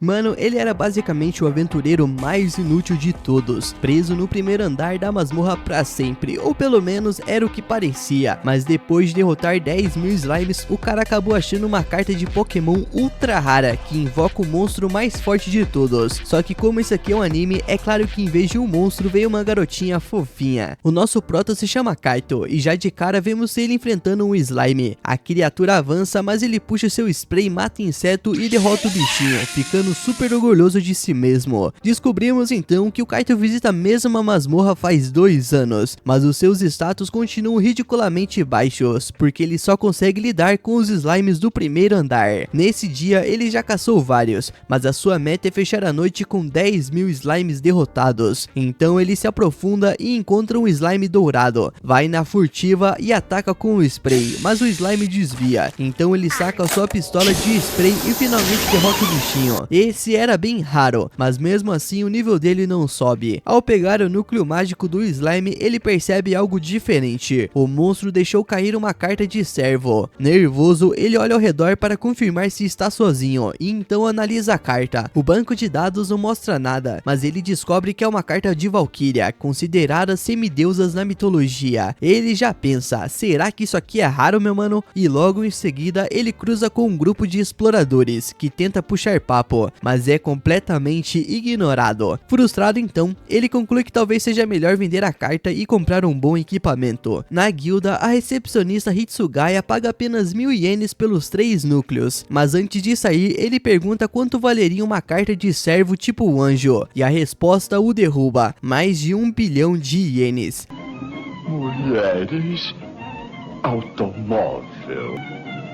Mano, ele era basicamente o aventureiro mais inútil de todos, preso no primeiro andar da masmorra pra sempre, ou pelo menos era o que parecia, mas depois de derrotar 10.000 slimes, o cara acabou achando uma carta de Pokémon ultra rara, que invoca o monstro mais forte de todos. Só que como isso aqui é um anime, é claro que em vez de um monstro veio uma garotinha fofinha. O nosso prota se chama Kaito, e já de cara vemos ele enfrentando um slime. A criatura avança, mas ele puxa seu spray, mata inseto e derrota o bichinho, ficando super orgulhoso de si mesmo. Descobrimos então que o Kaito visita a mesma masmorra faz 2 anos, mas os seus status continuam ridiculamente baixos, porque ele só consegue lidar com os slimes do primeiro andar. Nesse dia ele já caçou vários, mas a sua meta é fechar a noite com 10.000 slimes derrotados. Então ele se aprofunda e encontra um slime dourado, vai na furtiva e ataca com o spray, mas o slime desvia, então ele saca sua pistola de spray e finalmente derrota o bichinho. Esse era bem raro, mas mesmo assim o nível dele não sobe. Ao pegar o núcleo mágico do slime, ele percebe algo diferente. O monstro deixou cair uma carta de servo. Nervoso, ele olha ao redor para confirmar se está sozinho, e então analisa a carta. O banco de dados não mostra nada, mas ele descobre que é uma carta de Valkyria, consideradas semideusas na mitologia. Ele já pensa, será que isso aqui é raro, meu mano? E logo em seguida ele cruza com um grupo de exploradores, que tenta puxar papo, mas é completamente ignorado. Frustrado então, ele conclui que talvez seja melhor vender a carta e comprar um bom equipamento. Na guilda, a recepcionista Hitsugaya paga apenas 1.000 ienes pelos 3 núcleos, mas antes de sair, ele pergunta quanto valeria uma carta de servo tipo anjo, e a resposta o derruba, mais de 1 bilhão de ienes. Mulheres, automóvel,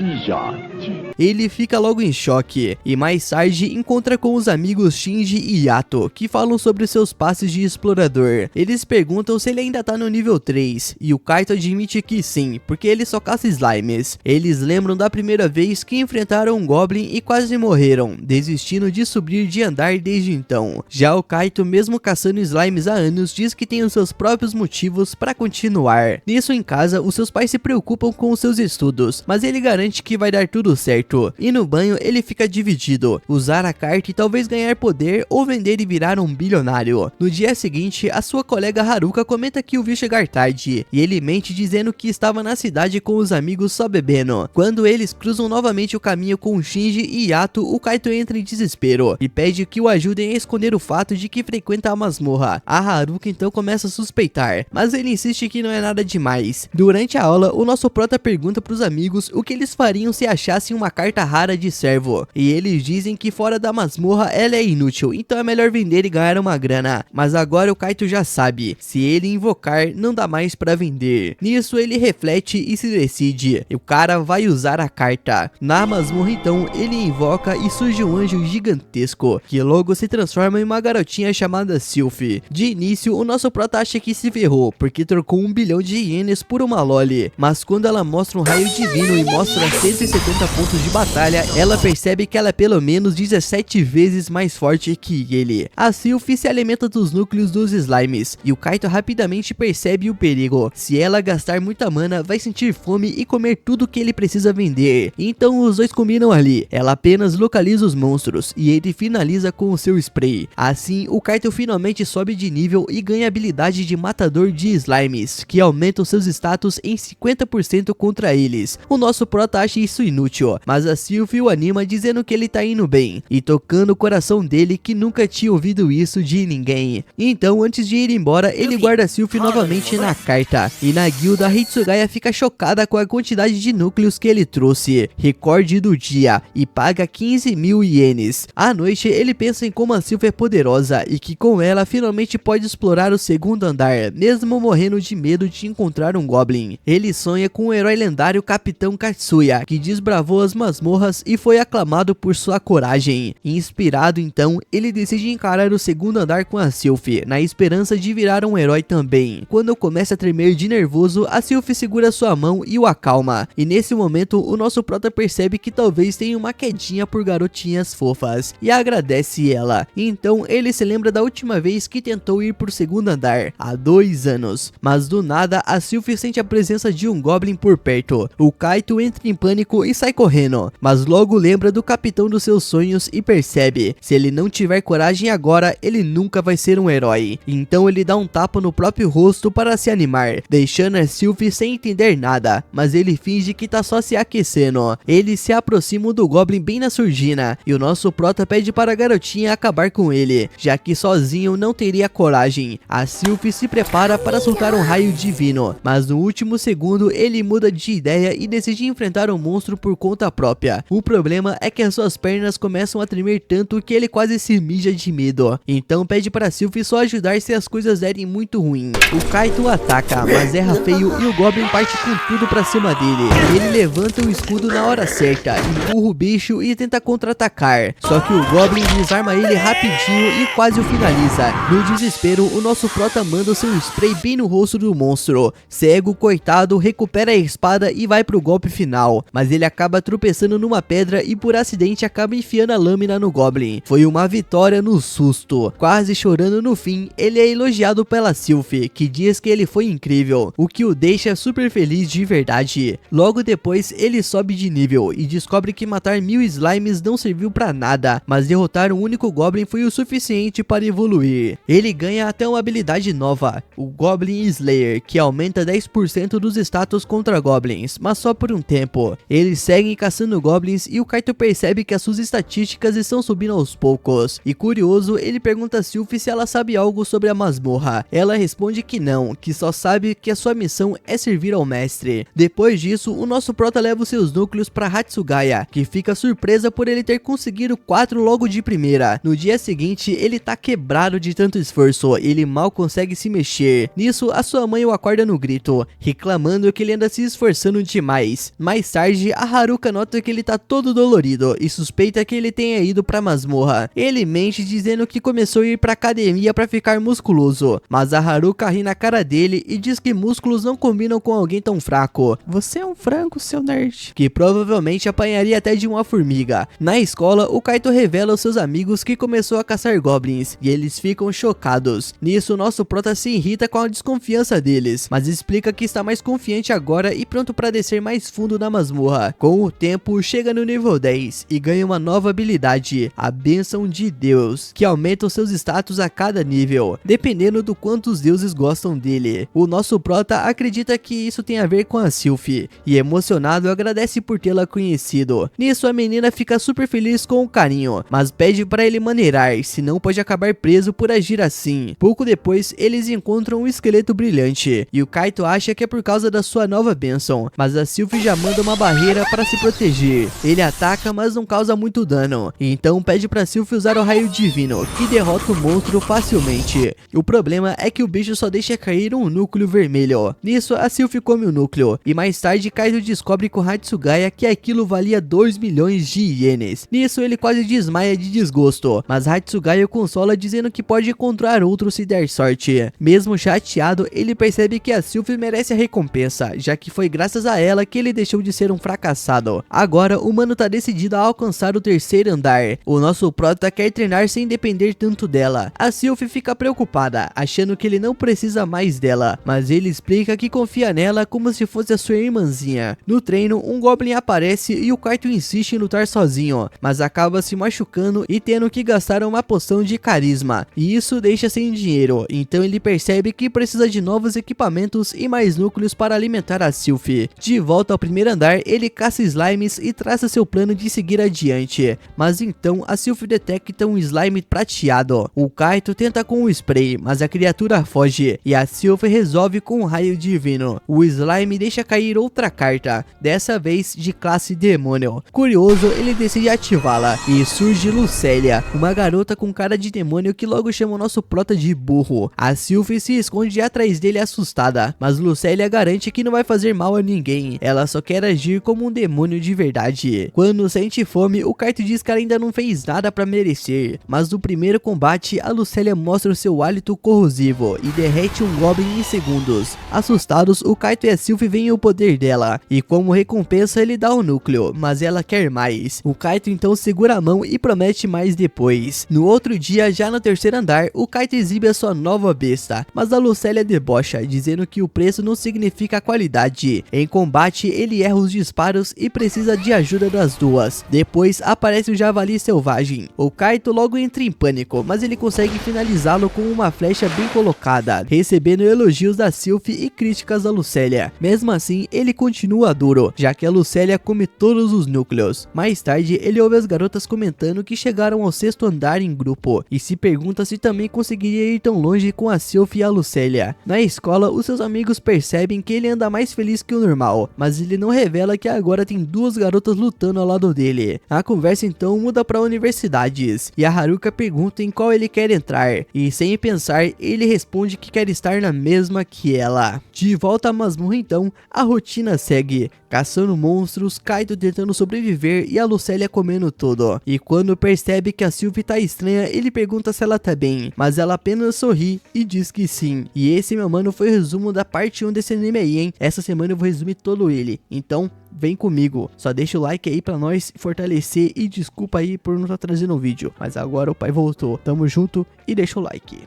iate. Ele fica logo em choque, e mais tarde encontra com os amigos Shinji e Yato, que falam sobre seus passes de explorador. Eles perguntam se ele ainda tá no nível 3, e o Kaito admite que sim, porque ele só caça slimes. Eles lembram da primeira vez que enfrentaram um Goblin e quase morreram, desistindo de subir de andar desde então. Já o Kaito, mesmo caçando slimes há anos, diz que tem os seus próprios motivos para continuar. Nisso em casa, os seus pais se preocupam com os seus estudos, mas ele garante que vai dar tudo certo. E no banho ele fica dividido, usar a carta e talvez ganhar poder ou vender e virar um bilionário. No dia seguinte, a sua colega Haruka comenta que o viu chegar tarde, e ele mente dizendo que estava na cidade com os amigos só bebendo. Quando eles cruzam novamente o caminho com Shinji e Yato, o Kaito entra em desespero e pede que o ajudem a esconder o fato de que frequenta a masmorra. A Haruka então começa a suspeitar, mas ele insiste que não é nada demais. Durante a aula, o nosso prota pergunta para os amigos o que eles fariam se achassem uma carta rara de servo, e eles dizem que fora da masmorra ela é inútil, então é melhor vender e ganhar uma grana. Mas agora o Kaito já sabe, se ele invocar não dá mais pra vender. Nisso ele reflete e se decide, e o cara vai usar a carta. Na masmorra então ele invoca e surge um anjo gigantesco, que logo se transforma em uma garotinha chamada Sylph. De início o nosso prota acha que se ferrou, porque trocou 1 bilhão de ienes por uma loli, mas quando ela mostra um raio divino e mostra 170 pontos de batalha, ela percebe que ela é pelo menos 17 vezes mais forte que ele. A Sylph se alimenta dos núcleos dos slimes, e o Kaito rapidamente percebe o perigo. Se ela gastar muita mana, vai sentir fome e comer tudo que ele precisa vender. Então os dois combinam ali. Ela apenas localiza os monstros, e ele finaliza com o seu spray. Assim, o Kaito finalmente sobe de nível e ganha a habilidade de matador de slimes, que aumenta os seus status em 50% contra eles. O nosso prota acha isso inútil, mas a Sylph o anima dizendo que ele tá indo bem, e tocando o coração dele que nunca tinha ouvido isso de ninguém. Então antes de ir embora, ele guarda a Sylph novamente na carta, e na guilda a Hitsugaya fica chocada com a quantidade de núcleos que ele trouxe, recorde do dia, e paga 15.000 ienes. À noite ele pensa em como a Sylph é poderosa, e que com ela finalmente pode explorar o segundo andar, mesmo morrendo de medo de encontrar um Goblin. Ele sonha com o herói lendário Capitão Katsuya, que desbravou as masmorras e foi aclamado por sua coragem. Inspirado então, ele decide encarar o segundo andar com a Sylph, na esperança de virar um herói também. Quando começa a tremer de nervoso, a Sylph segura sua mão e o acalma, e nesse momento o nosso prota percebe que talvez tenha uma quedinha por garotinhas fofas, e agradece ela. Então ele se lembra da última vez que tentou ir pro segundo andar, há 2 anos, mas do nada a Sylph sente a presença de um Goblin por perto. O Kaito entra em em pânico e sai correndo, mas logo lembra do capitão dos seus sonhos e percebe, se ele não tiver coragem agora, ele nunca vai ser um herói. Então ele dá um tapa no próprio rosto para se animar, deixando a Sylvie sem entender nada, mas ele finge que tá só se aquecendo. Eles se aproximam do Goblin bem na surdina, e o nosso prota pede para a garotinha acabar com ele, já que sozinho não teria coragem. A Sylvie se prepara para soltar um raio divino, mas no último segundo ele muda de ideia e decide enfrentar o monstro por conta própria. O problema é que as suas pernas começam a tremer tanto que ele quase se mija de medo. Então pede para Sylvie só ajudar se as coisas derem muito ruim. O Kaito ataca, mas erra feio e o Goblin parte com tudo pra cima dele. Ele levanta o escudo na hora certa, empurra o bicho e tenta contra-atacar. Só que o Goblin desarma ele rapidinho e quase o finaliza. No desespero, o nosso prota manda seu spray bem no rosto do monstro. Cego, coitado, recupera a espada e vai pro golpe final, mas ele acaba tropeçando numa pedra e por acidente acaba enfiando a lâmina no Goblin. Foi uma vitória no susto. Quase chorando no fim, ele é elogiado pela Sylvie, que diz que ele foi incrível, o que o deixa super feliz de verdade. Logo depois, ele sobe de nível e descobre que matar 1000 slimes não serviu pra nada, mas derrotar um único Goblin foi o suficiente para evoluir. Ele ganha até uma habilidade nova, o Goblin Slayer, que aumenta 10% dos status contra Goblins, mas só por um tempo. Eles seguem caçando Goblins e o Kaito percebe que as suas estatísticas estão subindo aos poucos. E curioso, ele pergunta a Sylvie se ela sabe algo sobre a masmorra. Ela responde que não, que só sabe que a sua missão é servir ao mestre. Depois disso, o nosso prota leva os seus núcleos para Hatsugaya, que fica surpresa por ele ter conseguido 4 logo de primeira. No dia seguinte, ele tá quebrado de tanto esforço, ele mal consegue se mexer. Nisso, a sua mãe o acorda no grito, reclamando que ele anda se esforçando demais. Mais tarde, a Haruka nota que ele tá todo dolorido e suspeita que ele tenha ido pra masmorra. Ele mente dizendo que começou a ir pra academia pra ficar musculoso, mas a Haruka ri na cara dele e diz que músculos não combinam com alguém tão fraco. Você é um frango, seu nerd. Que provavelmente apanharia até de uma formiga. Na escola, o Kaito revela aos seus amigos que começou a caçar goblins, e eles ficam chocados. Nisso, nosso prota se irrita com a desconfiança deles, mas explica que está mais confiante agora e pronto para descer mais fundo na masmorra. Com o tempo, chega no nível 10 e ganha uma nova habilidade, a Bênção de Deus, que aumenta os seus status a cada nível, dependendo do quanto os deuses gostam dele. O nosso prota acredita que isso tem a ver com a Sylvie, e emocionado agradece por tê-la conhecido. Nisso, a menina fica super feliz com o carinho, mas pede para ele maneirar, senão pode acabar preso por agir assim. Pouco depois, eles encontram um esqueleto brilhante, e o Kaito acha que é por causa da sua nova bênção, mas a Sylvie já manda uma barreira para se proteger. Ele ataca, mas não causa muito dano, então pede pra Sylvie usar o raio divino, que derrota o monstro facilmente. O problema é que o bicho só deixa cair um núcleo vermelho. Nisso, a Sylvie come o núcleo, e mais tarde Kaito descobre com Hatsugaya que aquilo valia 2 milhões de ienes. Nisso, ele quase desmaia de desgosto, mas Hatsugaya o consola dizendo que pode encontrar outro se der sorte. Mesmo chateado, ele percebe que a Sylvie merece a recompensa, já que foi graças a ela que ele deixou de ser um fracassado. Agora, o mano tá decidido a alcançar o terceiro andar. O nosso prota quer treinar sem depender tanto dela. A Sylvie fica preocupada, achando que ele não precisa mais dela, mas ele explica que confia nela como se fosse a sua irmãzinha. No treino, um Goblin aparece e o Kaito insiste em lutar sozinho, mas acaba se machucando e tendo que gastar uma poção de carisma, e isso deixa sem dinheiro, então ele percebe que precisa de novos equipamentos e mais núcleos para alimentar a Sylvie. De volta ao primeiro andar, ele caça slimes e traça seu plano de seguir adiante, mas então a Sylvie detecta um slime prateado. O Kaito tenta com o spray, mas a criatura foge, e a Sylvie resolve com um raio divino. O slime deixa cair outra carta, dessa vez de classe demônio. Curioso, ele decide ativá-la, e surge Lucélia, uma garota com cara de demônio que logo chama o nosso prota de burro. A Sylvie se esconde atrás dele assustada, mas Lucélia garante que não vai fazer mal a ninguém, ela só quer agir como um demônio de verdade. Quando sente fome, o Kaito diz que ela ainda não fez nada pra merecer, mas no primeiro combate, a Lucélia mostra o seu hálito corrosivo e derrete um Goblin em segundos. Assustados, o Kaito e a Sylvie veem o poder dela, e como recompensa ele dá o núcleo, mas ela quer mais. O Kaito então segura a mão e promete mais depois. No outro dia, já no terceiro andar, o Kaito exibe a sua nova besta, mas a Lucélia debocha, dizendo que o preço não significa a qualidade. Em combate, ele erra os disparos e precisa de ajuda das duas. Depois aparece o javali selvagem. O Kaito logo entra em pânico, mas ele consegue finalizá-lo com uma flecha bem colocada, recebendo elogios da Sylphie e críticas da Lucélia. Mesmo assim, ele continua duro, já que a Lucélia come todos os núcleos. Mais tarde, ele ouve as garotas comentando que chegaram ao 6º andar em grupo, e se pergunta se também conseguiria ir tão longe com a Sylphie e a Lucélia. Na escola, os seus amigos percebem que ele anda mais feliz que o normal, mas ele não revela que agora tem 2 garotas lutando ao lado dele. A conversa então muda para universidades, e a Haruka pergunta em qual ele quer entrar, e sem pensar, ele responde que quer estar na mesma que ela. De volta a Masmorra então, a rotina segue, caçando monstros, Kaito tentando sobreviver e a Lucélia comendo tudo. E quando percebe que a Sylphie tá estranha, ele pergunta se ela tá bem, mas ela apenas sorri e diz que sim. E esse, meu mano, foi o resumo da parte 1 desse anime aí, hein? Essa semana eu vou resumir todo ele, então vem comigo. Só deixa o like aí pra nós fortalecer e desculpa aí por não estar trazendo um vídeo, mas agora o pai voltou. Tamo junto e deixa o like.